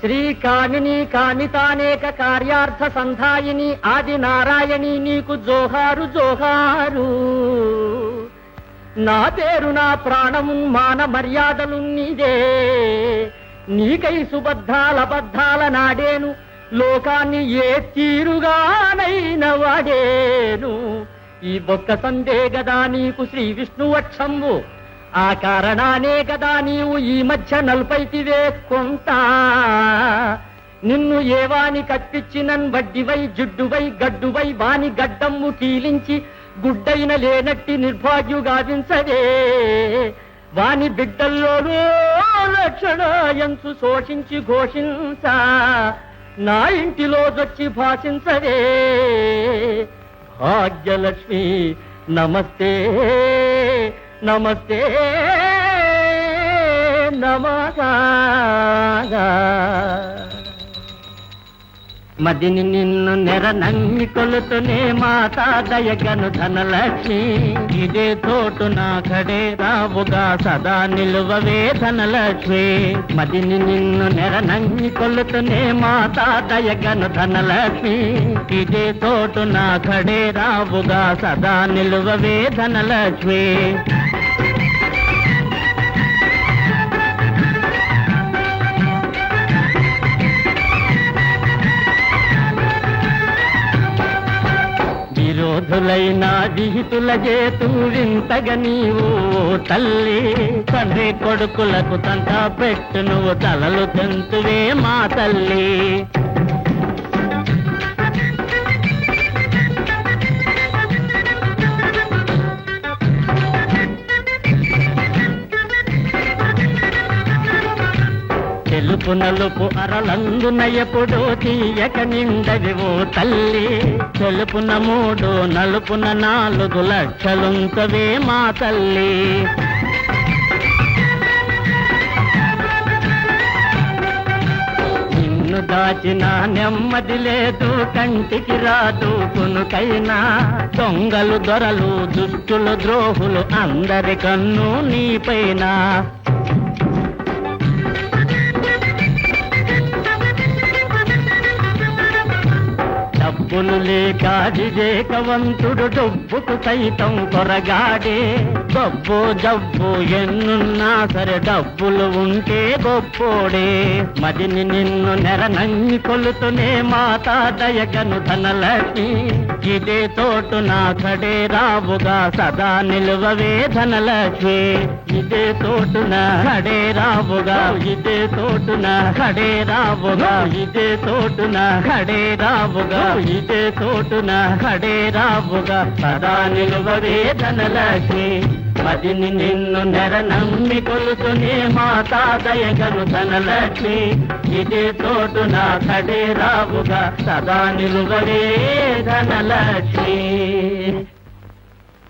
శ్రీకామిని కామితానేక కార్యార్థ సంధాయిని ఆది నారాయణి నీకు జోహారు జోహారు. నా పేరు నా ప్రాణము మాన మర్యాదలు నీదే. నీకై సుబద్ధాలబద్ధాల నాడేను లోకాన్ని ఏ తీరుగానైన వాడేను. ఈ బొక్క సందే గదా నీకు శ్రీ విష్ణువక్షంబు. ఆ కారణానే గదా నీవు ఈ మధ్య నల్పైతివే కొంత. నిన్ను ఏవాని కప్పిచ్చినన్ వడ్డివై జుడ్డువై గడ్డువై వాని గడ్డమ్ము కీలించి గుడ్డైన లేనట్టి నిర్భాగ్యుగావించదే. వాని బిడ్డల్లోనూ లక్షణాయంచు శోషించి ఘోషించ నా ఇంటిలో దొచ్చి భాషించదే. భాగ్యలక్ష్మి నమస్తే నమస్తే నమగా. మదిని నిన్ను నెర నమ్మి కొలుతునే మాతా దయగను ధనలక్ష్మి. ఇదే తోటు నా కడే రావుగా సదా నిలువవే ధనలక్ష్మి. మదిని నిన్ను నెర నమ్మి కొలుతునే మాతా దయగను ధనలక్ష్మి. ఇదే తోటు నా కడే రావుగా సదా నిలువవే ధనలక్ష్మి. విరోధులైన విహితుల చేతు వింతగ నీవు తల్లి. తండ్రి కొడుకులకు తంట పెట్టు నువ్వు తలలు తెంతువే మా తల్లి. తెలుపు నలుపు అరలందున ఎప్పుడు తీయక నిండవి ఓ తల్లి. తెలుపున 3 నలుపున 4 లక్షలుంతవే మా తల్లి. నిన్ను దాచిన నెమ్మది లేదు కంటికి రాదు కొనుకైనా. దొంగలు దొరలు దుష్టులు ద్రోహులు అందరి కన్ను నీపైన. డబ్బులు లేక వివేకవంతుడు డబ్బుకు సైతం కొరగాడే. గొప్పో జబ్బు ఎన్నున్నా సరే డబ్బులు ఉంటే గొప్పోడే. మదిని నిన్ను నెర నమ్మి కొలుతునే మాతా దయగను ధనలక్ష్మి. ఇదే తోటు నా కడే రావుగా సదా నిలువవే ధనలక్ష్మి. ఇదే తోటున కడే రావుగా ఇదే తోటున కడే రావుగా ఇదే తోటున కడే రావుగా ఇదే తోటున కడే రావుగా సదా నిలువవే ధనలక్ష్మి. మదిని నిన్ను నెర నమ్మి కొలుతునే మాతా దయగను ధనలక్ష్మి. ఇదే తోటున కడే రావుగా సదా నిలువవే ధనలక్ష్మి.